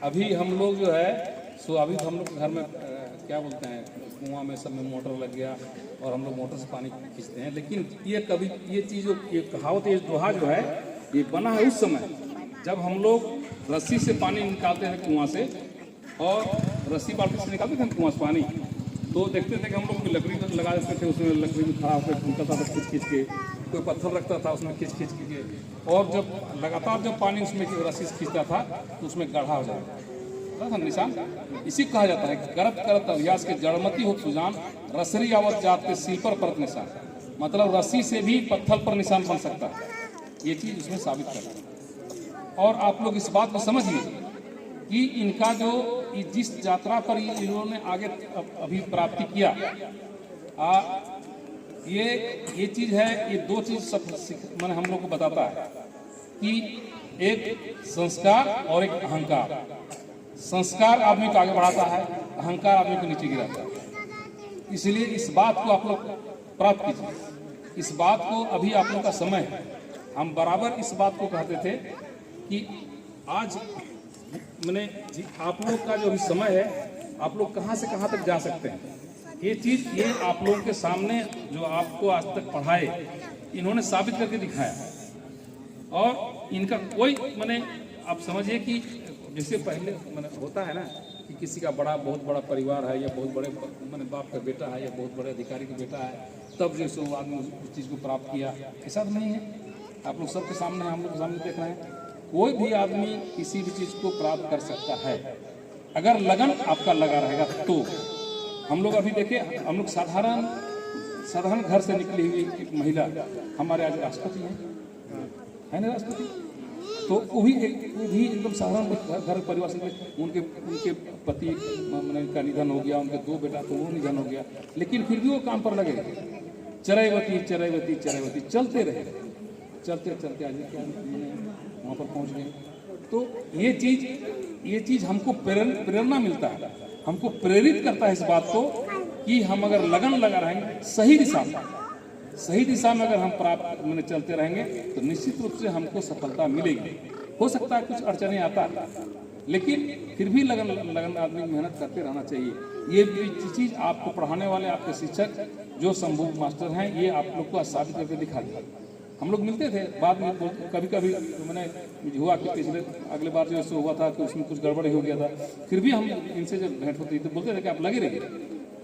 अभी हम लोग जो है सो अभी हम लोग घर में क्या बोलते हैं कुआं में सब में मोटर लग गया और हम लोग मोटर से पानी खींचते हैं। लेकिन ये कभी ये चीज़ ये कहावत ये दोहा जो है ये बना है उस समय जब हम लोग रस्सी से पानी निकालते थे कुआं से और रस्सी बाल्टी से निकालते थे कुआं से पानी, तो देखते थे कि हम लोग लकड़ी लगा देते थे, उसमें लकड़ी में खड़ा होकर निकलता था खींच खींच के, कोई पत्थर रखता था उसमें खींच खींच के, और जब लगातार जब पानी उसमें रस्सी से खींचता था तो उसमें गड्ढा हो जाता था निशान। इसी कहा जाता है कि करत करत अभ्यास के जड़मती हो सुजान, रसरी आवत जात के सिल पर परत निशान। मतलब रस्सी से भी पत्थर पर निशान बन सकता है, ये चीज़ उसमें साबित करता है। और आप लोग इस बात को समझिए कि इनका जो जिस यात्रा पर इन्होंने आगे अभी प्राप्ति किया, ये चीज़ है, ये दो चीज़ सब मैंने हम लोग को बताता है कि एक संस्कार और एक अहंकार। संस्कार आदमी को आगे बढ़ाता है, अहंकार आदमी को नीचे गिराता है। इसलिए इस बात को आप लोग प्राप्त कीजिए, इस बात को अभी आप लोग का समय है। हम बराबर इस बात को कहते थे कि आज मैंने आप लोग का जो अभी समय है, आप लोग कहाँ से कहाँ तक जा सकते हैं, ये चीज़ ये आप लोगों के सामने जो आपको आज तक पढ़ाए इन्होंने साबित करके दिखाया। और इनका कोई मैंने आप समझिए कि जैसे पहले मैंने होता है ना कि किसी का बहुत बड़ा परिवार है या बहुत बड़े मैंने बाप का बेटा है या बहुत बड़े अधिकारी का बेटा है, तब जैसे वो आदमी उस चीज़ को प्राप्त किया, ऐसा तो नहीं है। आप लोग सबके सामने हम लोग सामने देख रहे हैं, कोई भी आदमी किसी भी चीज़ को प्राप्त कर सकता है अगर लगन आपका लगा रहेगा तो। हम लोग अभी देखें, हम लोग साधारण घर से निकली हुई एक महिला हमारे आज राष्ट्रपति है ना राष्ट्रपति, तो वो भी एकदम साधारण घर परिवार से उनके पति का निधन हो गया, उनके दो बेटा तो वो निधन हो गया, लेकिन फिर भी वो काम पर लगे, चरैवती चरैवती चरैवती चलते रहे, चलते आज क्या वहाँ पर पहुँच गए। तो ये चीज़ हमको प्रेरणा मिलता है, हमको प्रेरित करता है इस बात को कि हम अगर लगन लगा रहेंगे सही दिशा में अगर हम प्राप्त मैंने चलते रहेंगे तो निश्चित रूप से हमको सफलता मिलेगी। हो सकता है कुछ अड़चने आता है, लेकिन फिर भी लगन आदमी मेहनत करते रहना चाहिए। ये चीज़ आपको पढ़ाने वाले आपके शिक्षक जो शंभू मास्टर हैं, ये आप लोग को साबित करके दिखा दिया। हम लोग मिलते थे बाद में, कभी मैंने हुआ कि पिछले अगले बार जो ऐसे हुआ था कि उसमें कुछ गड़बड़ हो गया था, फिर भी हम इनसे जब भेंट होती तो बोलते थे कि आप लगे रहिए,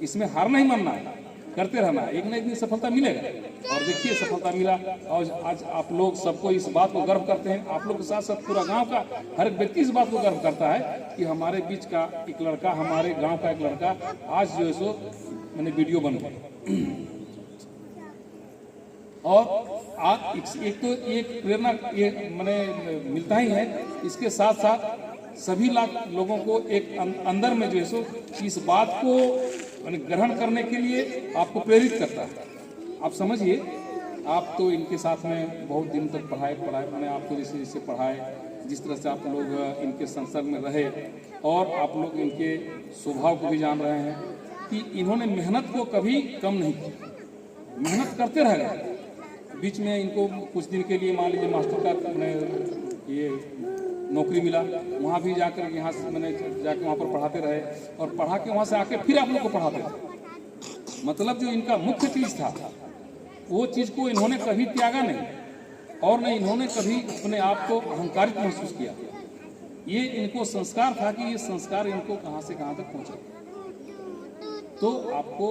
इसमें हार नहीं मानना है, करते रहना है, एक ना एक दिन सफलता मिलेगा। और देखिए सफलता मिला, और आज आप लोग सबको इस बात को गर्व करते हैं। आप लोग के साथ साथ पूरा गांव का हर एक व्यक्ति इस बात को गर्व करता है कि हमारे बीच का एक लड़का, हमारे गांव का एक लड़का आज जो है सो मैंने वीडियो बन गया। और आज एक प्रेरणा ये मैंने मिलता ही है, इसके साथ साथ सभी लोगों को एक अंदर में जो है सो इस बात को मैंने ग्रहण करने के लिए आपको प्रेरित करता है। आप समझिए, आप तो इनके साथ में बहुत दिन तक पढ़ाए मैंने आपको जैसे पढ़ाए, जिस तरह से आप लोग इनके संसर्ग में रहे और आप लोग इनके स्वभाव को भी जान रहे हैं कि इन्होंने मेहनत को कभी कम नहीं किया, मेहनत करते रह गए। बीच में इनको कुछ दिन के लिए मान लीजिए मास्टर का ये नौकरी मिला, वहाँ भी जाकर यहाँ से मैंने जाकर वहाँ पर पढ़ाते रहे और पढ़ा के वहाँ से आके फिर आप लोग को पढ़ाते रहे। मतलब जो इनका मुख्य चीज़ था वो चीज़ को इन्होंने कभी त्यागा नहीं और न इन्होंने कभी अपने आप को अहंकारित महसूस किया। ये इनको संस्कार था कि ये संस्कार इनको कहाँ से कहाँ तक पहुँचा। तो आपको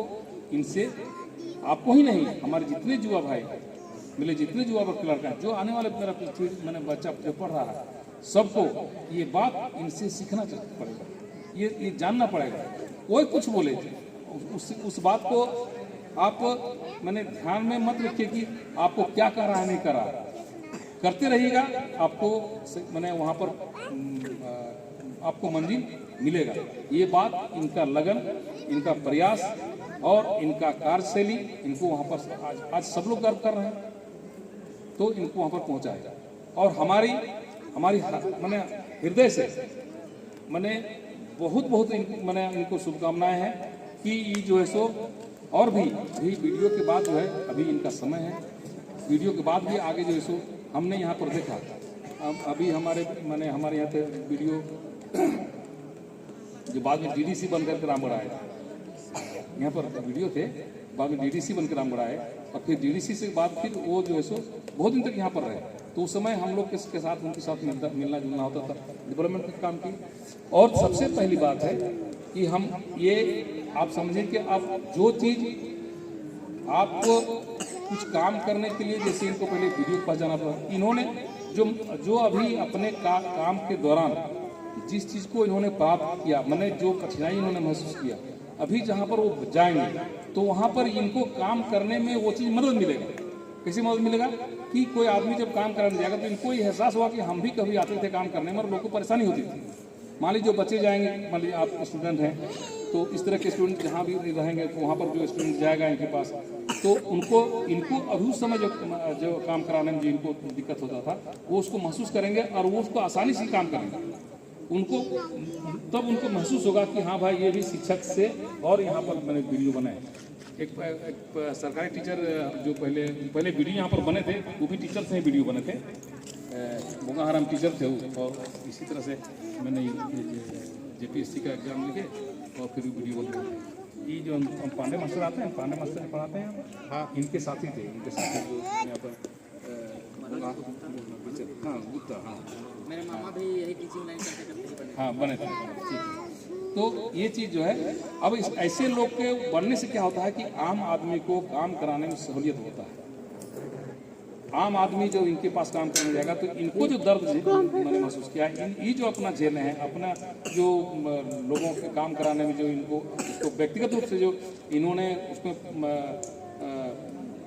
इनसे, आपको ही नहीं, हमारे जितने युवा भाई मिले, जितने युवा लड़का है जो आने वाले मेरा मैंने बच्चा जो पढ़ रहा है, सबको ये बात इनसे सीखना पड़ेगा, ये जानना पड़ेगा। कोई कुछ बोले उस बात को आप मैंने ध्यान में मत रखिए कि आपको क्या कर रहा है नहीं कर रहा है, करते रहिएगा, आपको मैंने वहाँ पर आपको मंजिल मिलेगा। ये बात इनका लगन, इनका प्रयास और इनका कार्यशैली इनको वहाँ पर आज सब लोग गर्व कर रहे हैं, तो इनको वहाँ पर पहुँचाएगा। और हमारी मैंने हृदय से मैंने बहुत मैंने इनको शुभकामनाएं हैं कि ये जो है सो और भी वीडियो के बाद जो है अभी इनका समय है, वीडियो के बाद भी आगे जो है सो हमने यहाँ पर देखा, अब अभी हमारे यहाँ पे वीडियो जो बाद में डीडीसी बनकर के रामगढ़ आए, यहाँ पर वीडियो थे, बाद में डीडीसी बनकर रामगढ़ आए और फिर डीडीसी से बाद फिर वो जो है सो बहुत दिन तक यहाँ पर रहे। तो उस समय हम लोग के साथ उनके साथ मिलना जुलना होता था, डेवलपमेंट का काम की। और सबसे पहली बात है कि हम ये आप समझें कि आप जो चीज़ आपको कुछ काम करने के लिए, जैसे इनको पहले वीडियो के पास जाना पड़ा, इन्होंने जो अभी अपने काम के दौरान जिस चीज़ को इन्होंने प्राप्त किया, मैंने जो कठिनाई इन्होंने महसूस किया, अभी जहाँ पर वो जाएंगे तो वहाँ पर इनको काम करने में वो चीज़ मदद मिलेगा। कैसे मदद मिलेगा कि कोई आदमी जब काम करने जाएगा तो इनको ये एहसास हुआ कि हम भी कभी आते थे काम करने में और लोगों को परेशानी होती थी। मान लीजिए जो बच्चे जाएंगे, मान लीजिए आप स्टूडेंट हैं, तो इस तरह के स्टूडेंट जहाँ भी रहेंगे तो वहाँ पर जो स्टूडेंट जाएगा इनके पास, तो इनको अभी उस समय जो काम कराने में जो इनको दिक्कत होता था वो उसको महसूस करेंगे और वो उसको आसानी से काम करेंगे। उनको तब उनको महसूस होगा कि हाँ भाई ये भी शिक्षक से, और यहाँ पर मैंने वीडियो बनाए, एक सरकारी टीचर जो पहले वीडियो यहाँ पर बने थे वो भी टीचर से वीडियो बने थे, बोंगाहराम टीचर थे वो, और इसी तरह से मैंने जेपीएससी का एग्जाम लिखे और फिर वीडियो बने। ये जो हम पांडे मास्टर आते हैं, पांडे मास्टर पढ़ाते हैं, हाँ इनके साथी थे, इनके साथी जो यहाँ पर हाँ गुप्ता, हाँ मेरे मामा भी यही टीचिंग लाइन करते हाँ बने थे। ठीक, तो ये चीज़ जो है, अब ऐसे लोग के बनने से क्या होता है कि आम आदमी को काम कराने में सहूलियत होता है। आम आदमी जो इनके पास काम करने जाएगा तो इनको जो दर्द मैंने महसूस किया, ये जो अपना झेले हैं, अपना जो लोगों के काम कराने में जो इनको तो व्यक्तिगत रूप से जो इन्होंने उसमें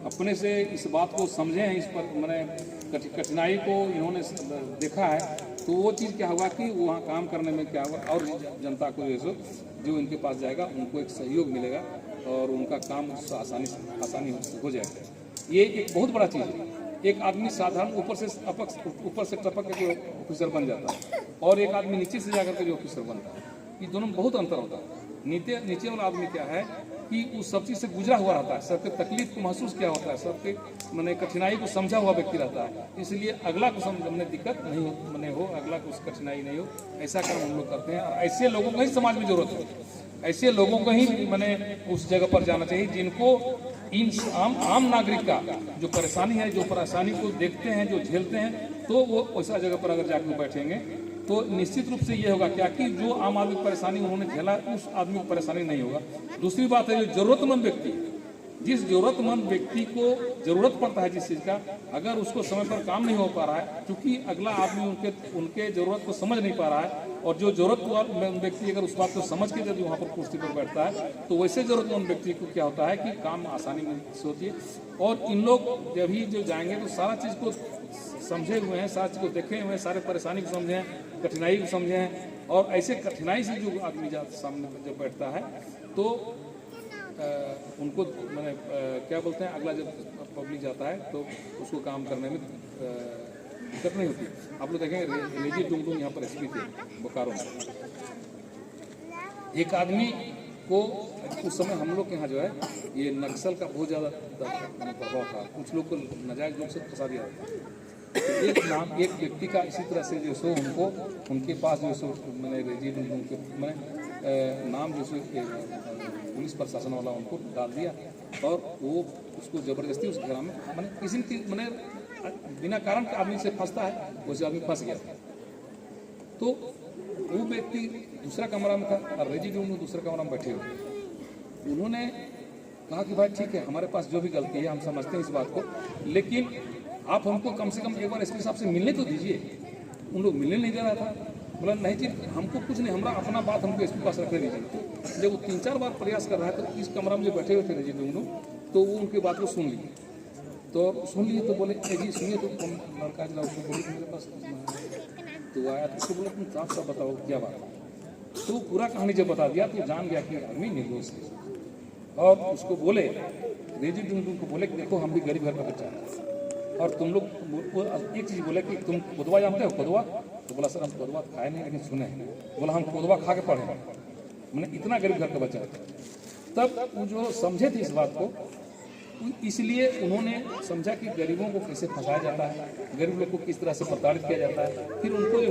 अपने से इस बात को समझे हैं, इस पर मैंने कठिनाई को इन्होंने देखा है, तो वो चीज़ क्या होगा कि वहाँ काम करने में क्या होगा, और जनता को जो इनके पास जाएगा उनको एक सहयोग मिलेगा और उनका काम आसानी हो जाएगा। ये एक बहुत बड़ा चीज़ है। एक आदमी साधारण ऊपर से टपक के ऑफिसर बन जाता है और एक आदमी नीचे से जाकर के जो ऑफिसर बनता है, ये दोनों में बहुत अंतर होता है। नीचे वाला आदमी क्या है कि उस सब चीज़ से गुजरा हुआ रहता है, सबके तकलीफ को महसूस किया होता है, सबके मैंने कठिनाई को समझा हुआ व्यक्ति रहता है, इसलिए अगला को समझने दिक्कत नहीं हो, अगला को कठिनाई नहीं हो, ऐसा काम हम लोग करते हैं। और ऐसे लोगों को ही समाज में जरूरत है, ऐसे लोगों को ही मैंने उस जगह पर जाना चाहिए जिनको इन आम नागरिक का जो परेशानी है, जो परेशानी को देखते हैं, जो झेलते हैं, तो वो ऐसा जगह पर अगर जाकर बैठेंगे तो निश्चित रूप से ये होगा क्या कि जो आम आदमी की परेशानी उन्होंने झेला, उस आदमी को परेशानी नहीं होगा। दूसरी बात है, जो जरूरतमंद व्यक्ति, जिस जरूरतमंद व्यक्ति को जरूरत पड़ता है जिस चीज़ का, अगर उसको समय पर काम नहीं हो पा रहा है, क्योंकि अगला आदमी उनके ज़रूरत को समझ नहीं पा रहा है, और जो जरूरतमंद व्यक्ति अगर उस बात को समझ के यदि वहाँ पर कुर्सी पर बैठता है, तो वैसे जरूरतमंद व्यक्ति को क्या होता है कि काम आसानी से होती है। और इन लोग जब ही जो जाएंगे तो सारा चीज़ को समझे हुए हैं, सारा चीज़ को देखे हुए हैं, सारे परेशानी को समझे हैं, कठिनाई को समझे हैं, और ऐसे कठिनाई से जो आदमी सामने जब बैठता है तो उनको मैंने क्या बोलते हैं, अगला जब पब्लिक जाता है तो उसको काम करने में दिक्कत नहीं होती। आप लोग देखें, रेजी डुंगडुंग यहाँ पर एसपी थे बोकारो में, एक आदमी को उस समय हम लोग के यहाँ जो है ये नक्सल का बहुत ज़्यादा प्रभाव था, कुछ लोग को नाजायज लोग से फंसा दिया था। एक व्यक्ति का इसी तरह से जो सो उनके पास जो सो मैंने रेजी डुंगडुंग के मैंने नाम जो सो पुलिस प्रशासन वाला उनको डाल दिया, और वो उसको ज़बरदस्ती उस घर में मैंने किसी मैंने बिना कारण के आदमी से फंसता है, वैसे आदमी फंस गया। तो वो व्यक्ति दूसरा कमरा में था और रेजी डुंगडुंग दूसरे कमरा में बैठे हुए। उन्होंने कहा कि भाई ठीक है, हमारे पास जो भी गलती है हम समझते हैं इस बात को, लेकिन आप हमको कम से कम एक बार एसपी साहब से मिलने तो दीजिए। उन लोग मिलने नहीं दे रहा था, बोला नहीं जी हमको कुछ नहीं, हमारा अपना बात हमको एसपी पास रखने दीजिए। तो जब वो 3-4 बार प्रयास कर रहा है तो इस कमरा में जो बैठे हुए थे रेजी डुंगडुंग, तो वो उनकी बात को सुन लिए, तो बोले जी सुनिए, तो लड़का जरा उसको बोले मेरे पास तो आया, तो उसको बोला तुम साफ साफ बताओ क्या बात है। तो पूरा कहानी जब बता दिया तो जान गया कि आदमी निर्दोष है, और उसको बोले रेजी डुंगडुंग को बोले कि देखो हम भी गरीब घर का बच्चा है, और तुम लोग एक चीज़ बोले कि तुम कोदवा जानते हो, कोदवा? तो बोला सर हम कोदवा खाए नहीं लेकिन सुने हैं। बोला हम कोदवा खा के पढ़े, मैंने इतना गरीब घर का बच्चा था। तब वो जो समझे थे इस बात को, इसलिए उन्होंने समझा कि गरीबों को कैसे फंसाया जाता है, गरीब लोग को किस तरह से प्रताड़ित किया जाता है, फिर उनको जो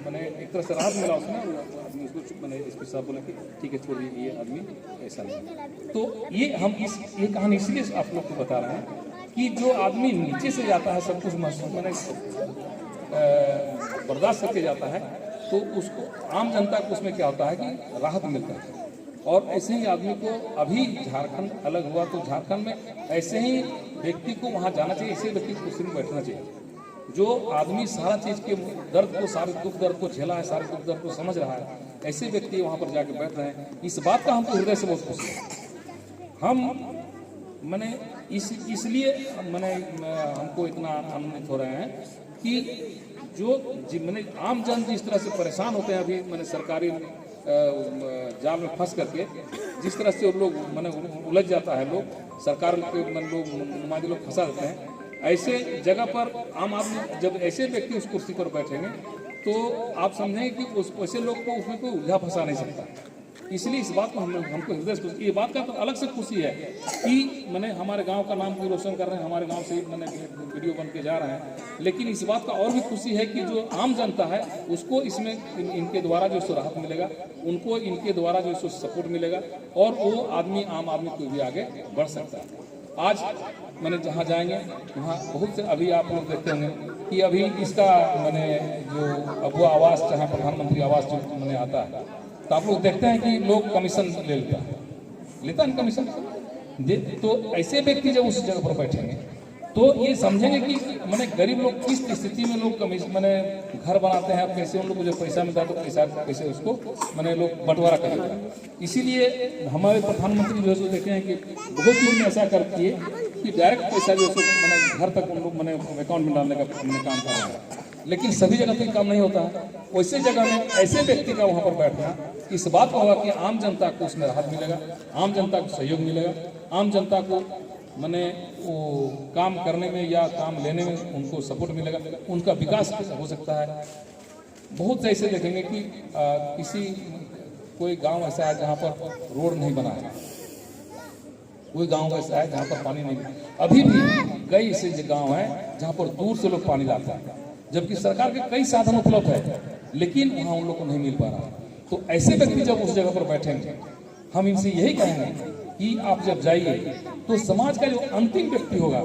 मैंने एक तरह से राहत मिला उसमें, आदमी उसको मैंने एसपी साहब बोला कि ठीक है छोड़िए, ये आदमी ऐसा नहीं। तो ये हम ये कहानी इसलिए आप लोग को बता रहे हैं कि जो आदमी नीचे से जाता है सब कुछ महसूस मैंने बर्दाश्त करके जाता है, तो उसको आम जनता को उसमें क्या होता है कि राहत मिलता है। और ऐसे ही आदमी को अभी झारखंड अलग हुआ तो झारखंड में ऐसे ही व्यक्ति को वहाँ जाना चाहिए, ऐसे व्यक्ति को कुर्सी में बैठना चाहिए। जो आदमी सारा चीज़ के दर्द को, सारे दुख दर्द को झेला है, सारे दुख दर्द को समझ रहा है, ऐसे व्यक्ति वहाँ पर जाके बैठ रहे हैं। इस बात का हमको हृदय से बहुत खुशी है। हम मैंने इसलिए मैंने हमको इतना आनंदित हो रहे हैं कि जो मैंने आम जन जिस तरह से परेशान होते हैं अभी, मैंने सरकारी जाल में फंस करके जिस तरह से लोग मैंने उलझ जाता है, लोग सरकार के लोग नुमाइंदे लोग फंसा देते हैं, ऐसे जगह पर आम आदमी जब ऐसे व्यक्ति उस कुर्सी पर बैठेंगे तो आप समझेंगे कि उस ऐसे लोग को उसमें कोई उलझा फंसा नहीं सकता। इसलिए इस बात को हमको हृदय से, ये बात का तो अलग से खुशी है कि मैंने हमारे गांव का नाम भी रोशन कर रहे हैं, हमारे गांव से मैंने वीडियो बन के जा रहे हैं। लेकिन इस बात का और भी खुशी है कि जो आम जनता है उसको इसमें इनके द्वारा जो सो राहत मिलेगा, उनको इनके द्वारा जो सो सपोर्ट मिलेगा, और वो आदमी आम आदमी को भी आगे बढ़ सकता है। आज मैंने जहाँ जाएंगे वहाँ बहुत से, अभी आप लोग देखते होंगे कि अभी इसका मैंने जो अबुआ आवास चाहे प्रधानमंत्री आवास जो मैंने आता है, तो आप लोग देखते हैं कि लोग कमीशन लेता है कमीशन। तो ऐसे व्यक्ति जब उस जगह पर बैठेंगे तो ये समझेंगे कि मैंने गरीब लोग किस स्थिति में लोग कमीशन मैंने घर बनाते हैं, कैसे उन लोग को जो पैसा मिलता है तो पैसा कैसे उसको मैंने लोग बंटवारा करेंगे। इसीलिए हमारे प्रधानमंत्री जो है देखे हैं कि बहुत लोग ऐसा करती है कि डायरेक्ट पैसा जो है मैंने घर तक उन लोग मैंने अकाउंट में डालने का मैंने काम कर रहा है। लेकिन सभी जगह तो काम नहीं होता है। वैसे जगह में ऐसे व्यक्ति का वहाँ पर बैठना इस बात का होगा कि आम जनता को उसमें राहत मिलेगा, आम जनता को सहयोग मिलेगा, आम जनता को मैंने वो काम करने में या काम लेने में उनको सपोर्ट मिलेगा, उनका विकास हो सकता है। बहुत से ऐसे देखेंगे कि किसी कोई गांव ऐसा है जहाँ पर रोड नहीं बना है, कोई गांव ऐसा है जहाँ पर पानी नहीं, अभी भी कई ऐसे गांव हैं जहाँ पर दूर से लोग पानी लाते हैं, जबकि सरकार के कई साधन उपलब्ध है, लेकिन वहाँ उन लोग को नहीं मिल पा रहा। तो ऐसे व्यक्ति जब उस जगह पर बैठेंगे, हम इनसे यही कहेंगे कि आप जब जाइए तो समाज का जो अंतिम व्यक्ति होगा,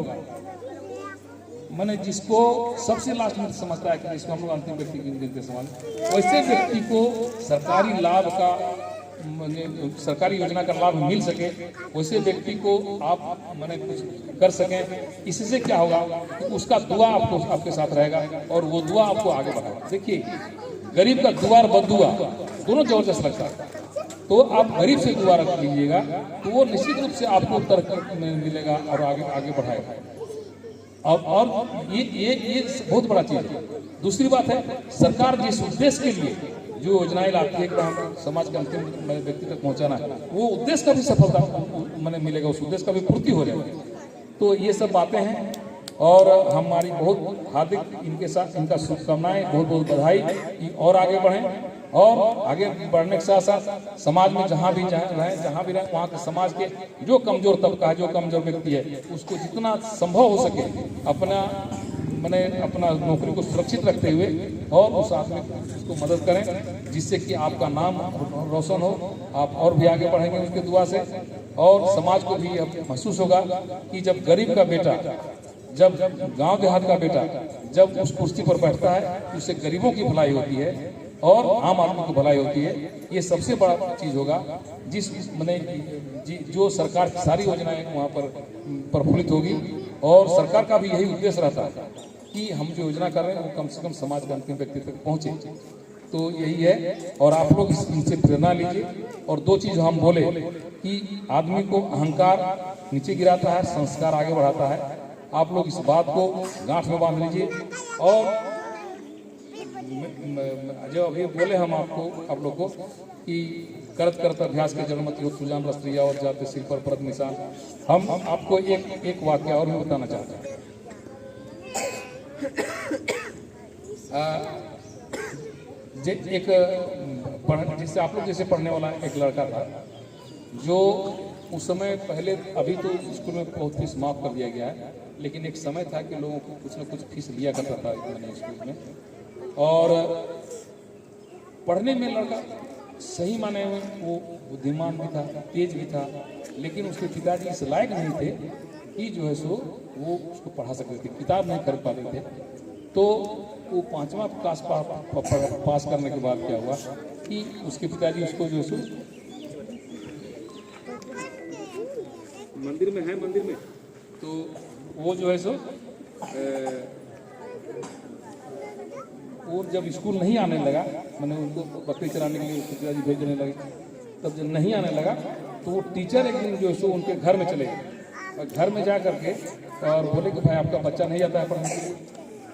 मैंने जिसको सबसे लास्ट में समझता है कि जिसको हम लोग अंतिम व्यक्ति गिनते समाज, वैसे व्यक्ति को सरकारी लाभ का सरकारी योजना का लाभ मिल सके, वैसे व्यक्ति को आप मैंने कुछ कर सकें। इससे क्या होगा कि उसका दुआ आपको आपके साथ रहेगा और वो दुआ आपको आगे बढ़ाएगा। देखिए, गरीब का दुआ और बददुआ दोनों जबरदस्त लगता है। तो आप गरीब से दुआ रख लीजिएगा तो वो निश्चित रूप से आपको तरक्की मिलेगा और आगे बढ़ाएगा। और ये बहुत बड़ा चीज़ है। दूसरी बात है, सरकार जिस उद्देश्य के लिए जो योजनाएं लाती है कि समाज के अंतिम व्यक्ति तक पहुंचाना है, वो उद्देश्य का भी सफलता मैंने मिलेगा, उस उद्देश्य का भी पूर्ति हो जाएगा। तो ये सब बातें हैं और हमारी बहुत हार्दिक इनके साथ इनका शुभकामनाएं, बहुत बहुत बधाई कि और आगे बढ़ें। और आगे बढ़ने के साथ साथ समाज में जहाँ भी रहें वहाँ के समाज के जो कमजोर तबका है, जो कमजोर व्यक्ति है, उसको जितना संभव हो सके अपना नौकरी को सुरक्षित रखते हुए और उस आदमी उसको मदद करें, जिससे कि आपका नाम रोशन हो, आप और भी आगे बढ़ेंगे उसके दुआ से। और समाज को भी महसूस होगा कि जब गरीब का बेटा, जब गांव देहात का बेटा जब उस कुर्सी पर बैठता है तो उससे गरीबों की भलाई होती है और आम आदमी की भलाई होती है। ये सबसे बड़ा चीज़ होगा जिस जो सरकार की सारी योजनाएं वहाँ पर प्रफुल्लित होगी। और सरकार का भी यही उद्देश्य रहता है कि हम जो योजना कर रहे हैं वो कम से कम समाज के अंतिम व्यक्ति तक पहुँचे। तो यही है, और आप लोग इनसे प्रेरणा लीजिए। और दो चीज़ हम बोले कि आदमी को अहंकार नीचे गिराता है, संस्कार आगे बढ़ाता है। आप लोग इस बात को गांठ में बांध लीजिए। और जो अभी बोले हम आप लोग को कि करत करत अभ्यास के जन्मति हो सुजान रस्त्रिया और जाते सिर पर परत निशान, हम आपको एक वाक्य और भी बताना चाहते हैं। जिससे आप लोग जैसे पढ़ने वाला एक लड़का था जो उस समय पहले, अभी तो स्कूल में बहुत फीस माफ़ कर दिया गया है, लेकिन एक समय था कि लोगों को कुछ न कुछ फीस लिया करता था मैंने स्कूल में। और पढ़ने में लड़का सही माने में वो बुद्धिमान भी था, तेज भी था, लेकिन उसके पिताजी इस लायक नहीं थे कि जो है सो वो उसको पढ़ा सकते थे, किताब नहीं कर पाते थे। तो वो 5वां क्लास पास करने के बाद क्या हुआ कि उसके पिताजी उसको जो है सो मंदिर में है, मंदिर में तो वो जो है सो और जब स्कूल नहीं आने लगा, मैंने उनको बकरी चराने के लिए उसके पिताजी भेजने लगे, तब जब नहीं आने लगा तो वो टीचर एक दिन जो है सो उनके घर में चले गए और घर में जा करके और बोले कि भाई आपका बच्चा नहीं आता है पढ़ने के लिए।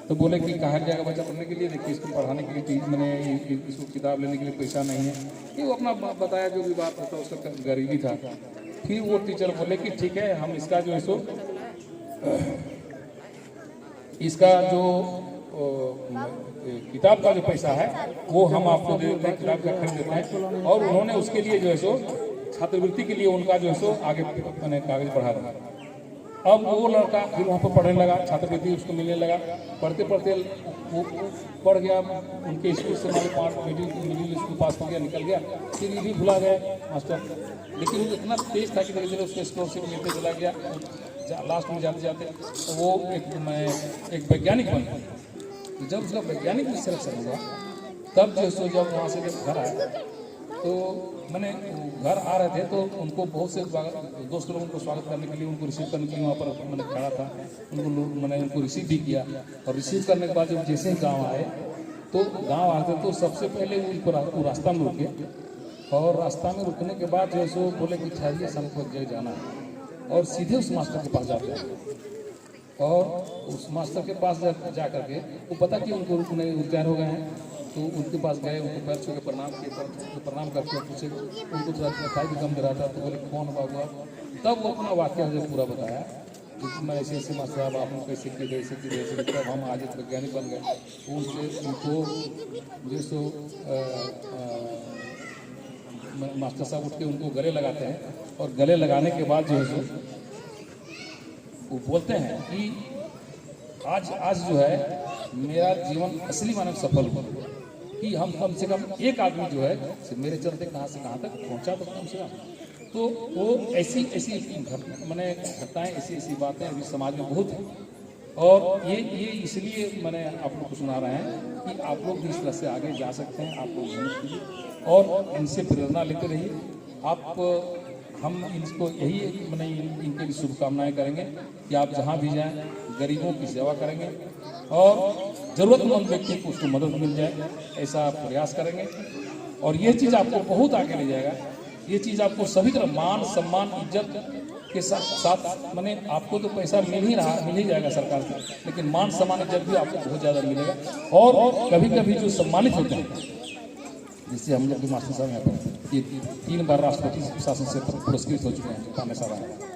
तो बोले कि कहाँ जाएगा बच्चा पढ़ने के लिए, देखिए इसको पढ़ाने के लिए मैंने इसको किताब लेने के लिए पैसा नहीं है। कि वो अपना बताया जो भी बात होता उसका गरीबी था। फिर वो टीचर बोले कि ठीक है, हम इसका जो है सो इसका जो किताब का जो पैसा है वो हम आपको दे देते हैं, किताब का खरीद देते हैं। और उन्होंने उसके लिए जो है सो छात्रवृत्ति के लिए उनका जो है सो आगे मैंने कागज बढ़ा दिया। अब वो लड़का फिर वहाँ पर पढ़ने लगा, छात्रवृत्ति उसको मिलने लगा। पढ़ते पढ़ते वो पढ़ गया, उनके स्कूल से हमारे मिडिल स्कूल पास हो गया, निकल गया। फिर ये भी भुला गया मास्टर, लेकिन वो इतना तेज था कि धीरे धीरे उसको स्कॉलरशिप मिलते चला गया। लास्ट में जाते जाते तो वो एक वैज्ञानिक बन गया। तो जब उसका वैज्ञानिक में सिलेक्शन हुआ तब जो सो जब वहाँ से जब घर आया तो मैंने घर आ रहे थे तो उनको बहुत से दोस्त लोगों को स्वागत करने के लिए, उनको रिसीव करने के लिए वहाँ पर मैंने खड़ा था। मैंने उनको रिसीव भी किया और रिसीव करने के बाद जब जैसे ही गाँव आए तो गाँव आते तो सबसे पहले वो रास्ता में रुके और रास्ता में रुकने के बाद जो है सो बोले कि ठहरिए, हमको जगह जाना है। और सीधे उस मास्टर के पास जाते हैं और उस मास्टर के पास जा करके वो पता कि उनको रिटायर हो गए हैं, तो उनके पास गए, उनको पैर छू के प्रणाम किए, प्रणाम करके पूछे, उनको थोड़ा खाई भी कम दे रहा था। तो बोले कौन बाबू? तब वो अपना वाक्य मुझे पूरा बताया कि मैं ऐसे ऐसे मास्टर साहब आपने कैसे किए, ऐसे किए, ऐसे किए, तब हम आज एक वैज्ञानिक बन गए। उनसे उनको जो सो मास्टर साहब उठ के उनको गले लगाते हैं और गले लगाने के बाद जो है सो वो बोलते हैं कि आज जो है मेरा जीवन असली मानव सफल हुआ कि हम कम से कम एक आदमी जो है मेरे चलते कहाँ से कहाँ तक पहुँचा, तो कम से कम। तो वो ऐसी मैंने घटनाएं, ऐसी बातें अभी समाज में बहुत हैं। और ये इसलिए मैंने आप लोग को सुना रहे हैं कि आप लोग भी इस तरह से आगे जा सकते हैं। आप लोग मेहनत कीजिए और इनसे प्रेरणा लेते रहिए। आप हम इनको यही मैंने इनके लिए शुभकामनाएं करेंगे कि आप जहाँ भी जाएं गरीबों की सेवा करेंगे और ज़रूरतमंद व्यक्ति को उसको मदद मिल जाए, ऐसा प्रयास करेंगे। और ये चीज़ आपको बहुत आगे ले जाएगा। ये चीज़ आपको सभी तरह मान सम्मान इज्जत के साथ मैंने आपको तो पैसा मिल ही जाएगा सरकार से, लेकिन मान सम्मान इज्जत भी आपको बहुत ज़्यादा मिलेगा। और कभी कभी जो सम्मानित होते हैं, जिससे हम लोग के मास्टर साहब यहाँ पर ये 3 बार राष्ट्रपति शासन से पुरस्कृत हो चुके हैं, कामे साहब।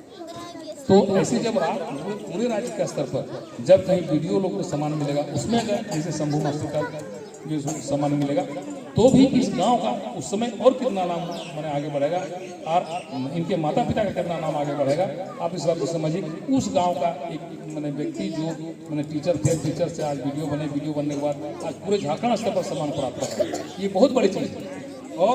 तो ऐसे जब पूरे राज्य के स्तर पर जब कहीं वीडियो लोग को सम्मान मिलेगा, उसमें अगर जैसे शंभू मास्टर का जो सम्मान मिलेगा तो भी इस गांव का उस समय और कितना नाम मैंने आगे बढ़ेगा और इनके माता पिता का कितना नाम आगे बढ़ेगा। आप इस बात को समझिए। उस गांव का एक मैंने व्यक्ति जो मैंने टीचर थे, टीचर से आज वीडियो बनने के बाद आज पूरे झारखंड स्तर पर सम्मान प्राप्त है। ये बहुत बड़ी चीज़ है और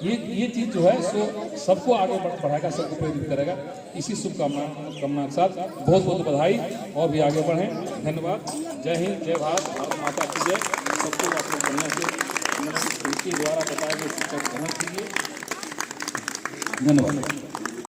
ये चीज़ जो है सो सबको आगे बढ़ाएगा, सबको प्रेरित करेगा। इसी शुभकामना के साथ बहुत बहुत बधाई और भी आगे बढ़ें। धन्यवाद। जय हिंद, जय भारत, भारत माता की जय। सबको आप लोग बढ़िया से उनके द्वारा बताए गए शिक्षा ग्रहण कीजिए। धन्यवाद।